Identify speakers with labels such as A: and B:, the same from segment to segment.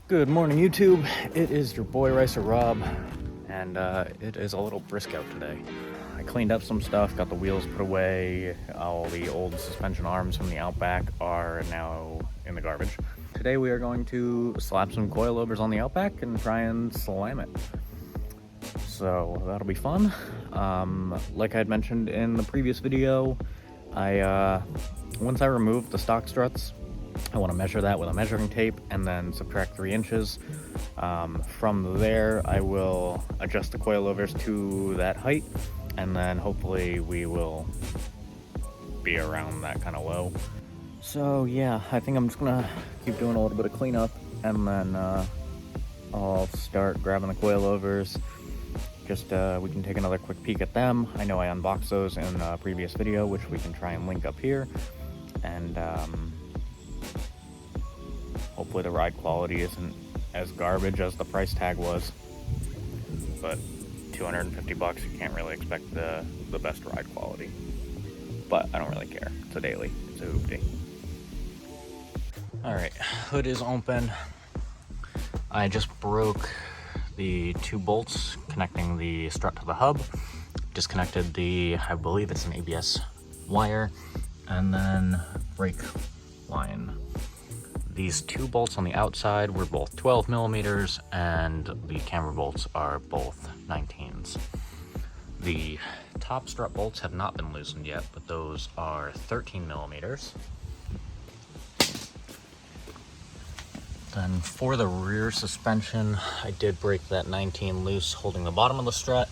A: Good morning, YouTube. It is your boy Ricer Rob, and it is a little brisk out today. I cleaned up some stuff, got the wheels put away. All the old suspension arms from the Outback are now in the garbage. Today we are going to slap some coilovers on the Outback and try and slam it. So that'll be fun. Like I had mentioned in the previous video, once I removed the stock struts, I want to measure that with a measuring tape and then subtract 3 inches. From there, I will adjust the coilovers to that height, and then hopefully we will be around that kind of low. So yeah, I think I'm just gonna keep doing a little bit of cleanup, and then I'll start grabbing the coilovers. Just we can take another quick peek at them. I know I unboxed those in a previous video, which we can try and link up here. And hopefully the ride quality isn't as garbage as the price tag was, but $250, you can't really expect the best ride quality. But I don't really care. It's a daily. It's a hoopty. All right, hood is open. I just broke the 2 bolts connecting the strut to the hub. Disconnected I believe it's an ABS wire, and then brake line. These 2 bolts on the outside were both 12 millimeters, and the camber bolts are both 19s. The top strut bolts have not been loosened yet, but those are 13 millimeters. Then for the rear suspension, I did break that 19 loose holding the bottom of the strut.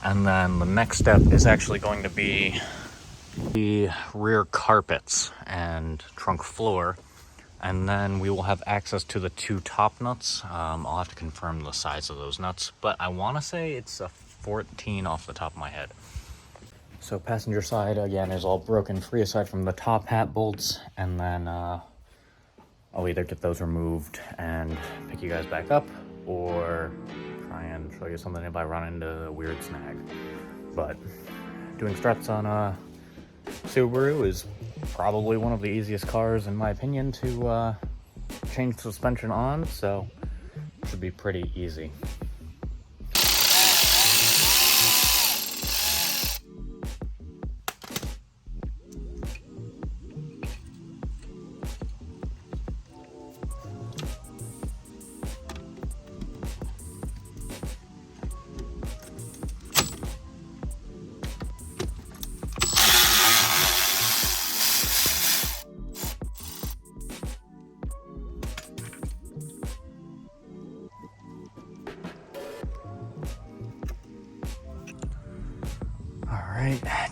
A: And then the next step is actually going to be the rear carpets and trunk floor. And then we will have access to the 2 top nuts. I'll have to confirm the size of those nuts, but I want to say it's a 14 off the top of my head. So passenger side, again, is all broken free aside from the top hat bolts, and then I'll either get those removed and pick you guys back up, or try and show you something if I run into a weird snag. But doing struts on a Subaru is probably one of the easiest cars, in my opinion, to change suspension on, so it should be pretty easy.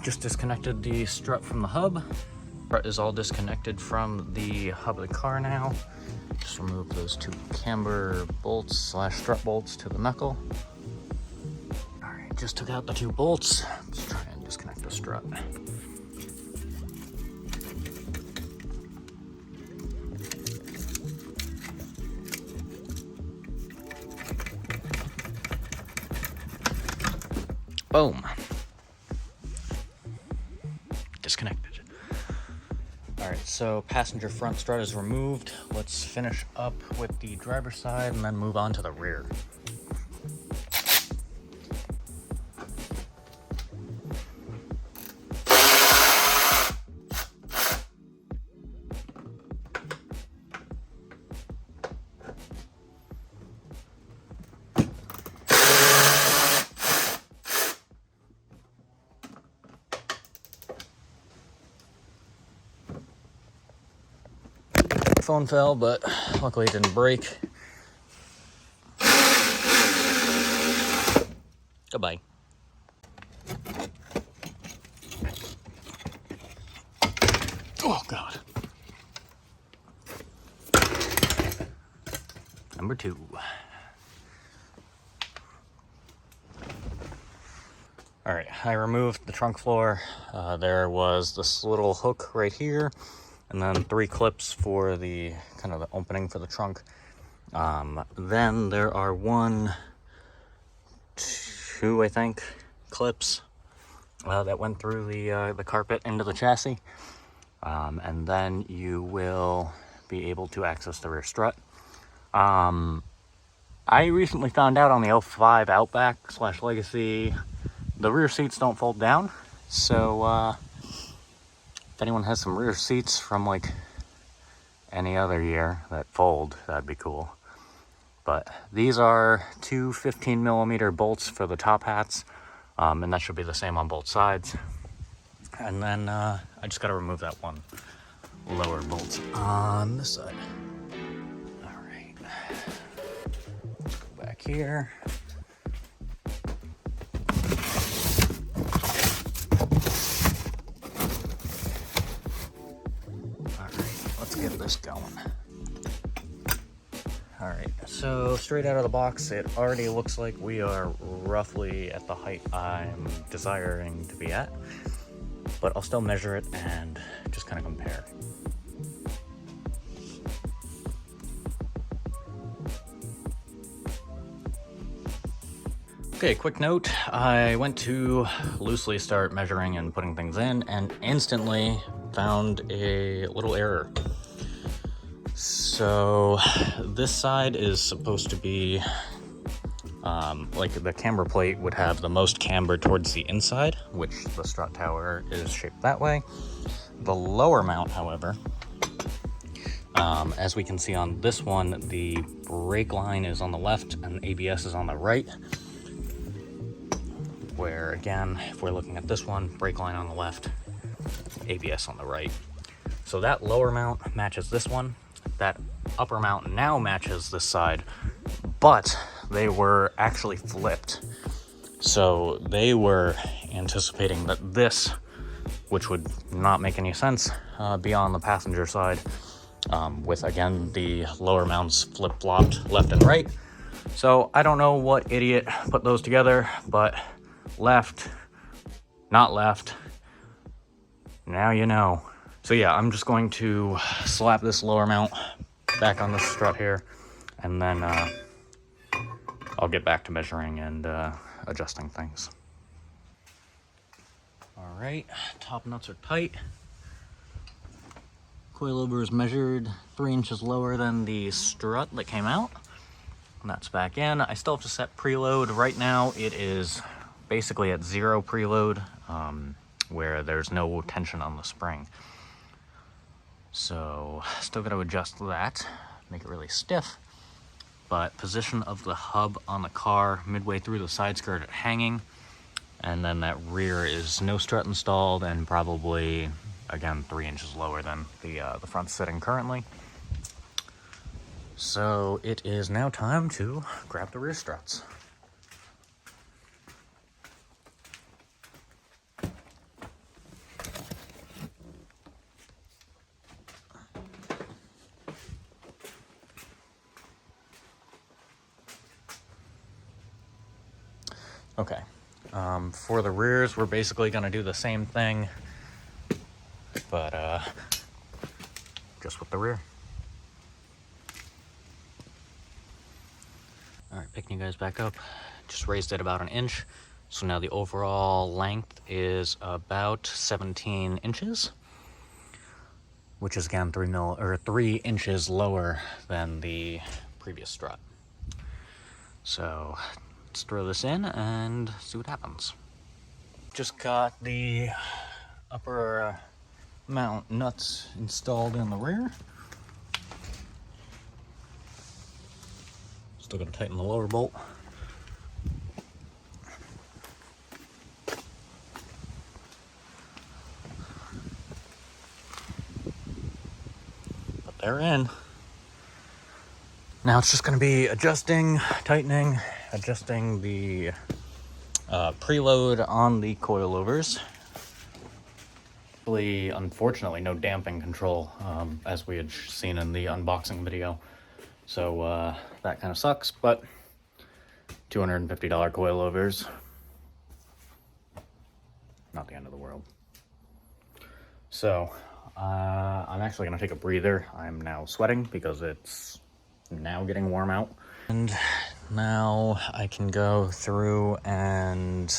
A: Just disconnected the strut from the hub. Strut is all disconnected from the hub of the car now. Just remove those 2 camber bolts / strut bolts to the knuckle. All right, just took out the 2 bolts. Let's try and disconnect the strut. Boom. Disconnected. All right, so passenger front strut is removed. Let's finish up with the driver's side and then move on to the rear. Phone fell, but luckily it didn't break. Goodbye. Oh God. Number 2. All right, I removed the trunk floor. There was this little hook right here, and then 3 clips for the kind of the opening for the trunk. Then there are 1, 2, I think, clips that went through the carpet into the chassis. And then you will be able to access the rear strut. I recently found out on the 05 Outback / Legacy, the rear seats don't fold down. So if anyone has some rear seats from like any other year that fold, that'd be cool. But these are two 15mm bolts for the top hats, and that should be the same on both sides. And then I just got to remove that one lower bolt on this side. All right, go back here. All right, let's get this going. All right, so straight out of the box, it already looks like we are roughly at the height I'm desiring to be at, but I'll still measure it and just kind of compare. Okay, quick note, I went to loosely start measuring and putting things in and instantly found a little error. So this side is supposed to be like the camber plate would have the most camber towards the inside, which the strut tower is shaped that way. The lower mount, however, as we can see on this one, the brake line is on the left and ABS is on the right. Where again, if we're looking at this one, brake line on the left, ABS on the right. So that lower mount matches this one. That upper mount now matches this side, but they were actually flipped. So they were anticipating that this, which would not make any sense, be on the passenger side, with again the lower mounts flip-flopped left and right. So I don't know what idiot put those together, but left, not left, now you know. So yeah, I'm just going to slap this lower mount back on the strut here, and then I'll get back to measuring and adjusting things. All right, top nuts are tight. Coilovers measured 3 inches lower than the strut that came out, and that's back in. I still have to set preload. Right now it is basically at 0 preload, where there's no tension on the spring. So still got to adjust that, make it really stiff. But position of the hub on the car midway through the side skirt hanging, and then that rear is no strut installed and probably again 3 inches lower than the front sitting currently. So it is now time to grab the rear struts. Okay, for the rears, we're basically going to do the same thing, but just with the rear. All right, picking you guys back up, just raised it about 1 inch. So now the overall length is about 17 inches, which is again 3 inches lower than the previous strut. So let's throw this in and see what happens. Just got the upper mount nuts installed in the rear. Still gotta tighten the lower bolt. But they're in. Now it's just gonna be adjusting, tightening, adjusting the preload on the coilovers. Unfortunately, no damping control, as we had seen in the unboxing video. So that kind of sucks, but $250 coilovers, not the end of the world. So I'm actually gonna take a breather. I'm now sweating because it's now getting warm out. And now I can go through and,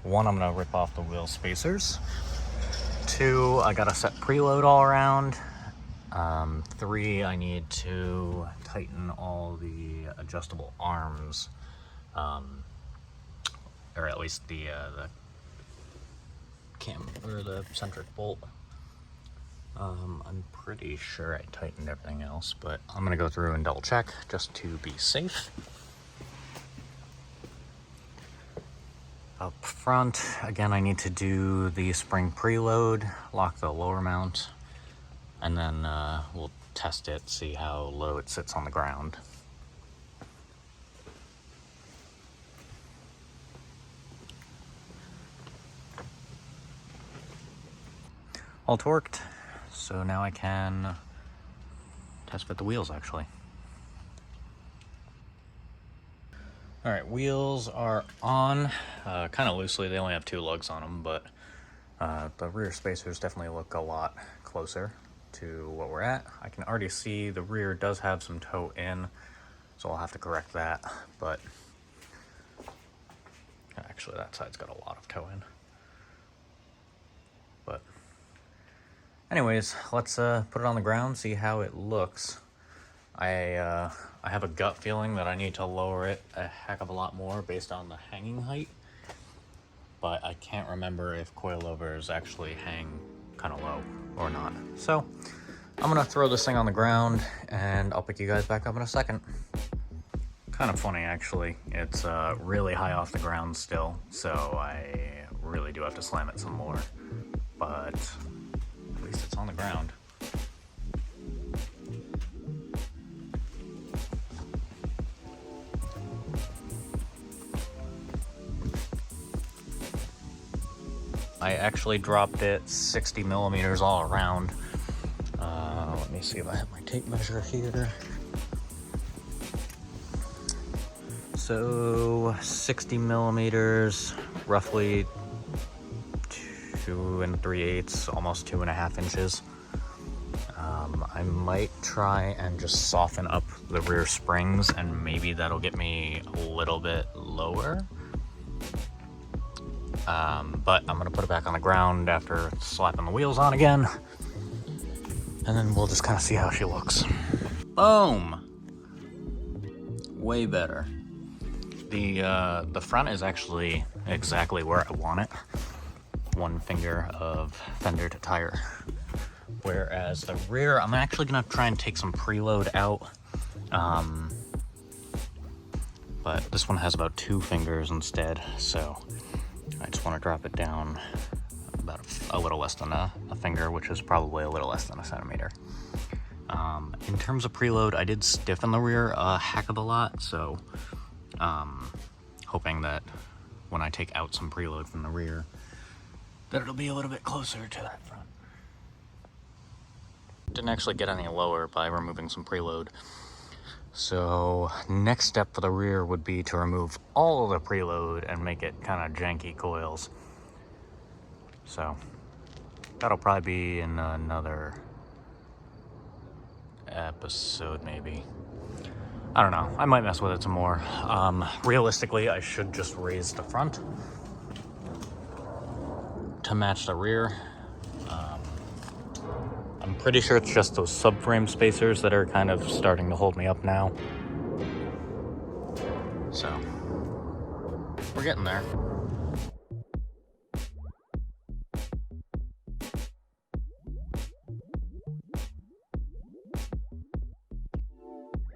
A: 1, I'm gonna rip off the wheel spacers. 2, I gotta set preload all around. 3, I need to tighten all the adjustable arms, or at least the cam or the centric bolt. I'm pretty sure I tightened everything else, but I'm gonna go through and double check just to be safe. Up front, again, I need to do the spring preload, lock the lower mount, and then we'll test it, see how low it sits on the ground. All torqued, so now I can test fit the wheels actually. All right, wheels are on, kind of loosely. They only have 2 lugs on them, but the rear spacers definitely look a lot closer to what we're at. I can already see the rear does have some toe in, so I'll have to correct that, but actually that side's got a lot of toe in. But anyways, let's put it on the ground, see how it looks. I have a gut feeling that I need to lower it a heck of a lot more based on the hanging height, but I can't remember if coilovers actually hang kind of low or not. So I'm gonna throw this thing on the ground and I'll pick you guys back up in a second. Kind of funny actually, it's really high off the ground still, so I really do have to slam it some more, but at least it's on the ground. I actually dropped it 60 millimeters all around. Let me see if I have my tape measure here. So 60 millimeters, roughly 2 3/8, almost 2.5 inches. I might try and just soften up the rear springs, and maybe that'll get me a little bit lower. But I'm gonna put it back on the ground after slapping the wheels on again, and then we'll just kind of see how she looks. Boom! Way better. The front is actually exactly where I want it. 1 finger of fender to tire. Whereas the rear, I'm actually gonna try and take some preload out. But this one has about 2 fingers instead, so I just want to drop it down about a little less than a finger, which is probably a little less than a centimeter. In terms of preload, I did stiffen the rear a heck of a lot, so hoping that when I take out some preload from the rear, that it'll be a little bit closer to that front. Didn't actually get any lower by removing some preload. So next step for the rear would be to remove all of the preload and make it kind of janky coils. So that'll probably be in another episode maybe. I don't know, I might mess with it some more. Realistically, I should just raise the front to match the rear. I'm pretty sure it's just those subframe spacers that are kind of starting to hold me up now. So, we're getting there.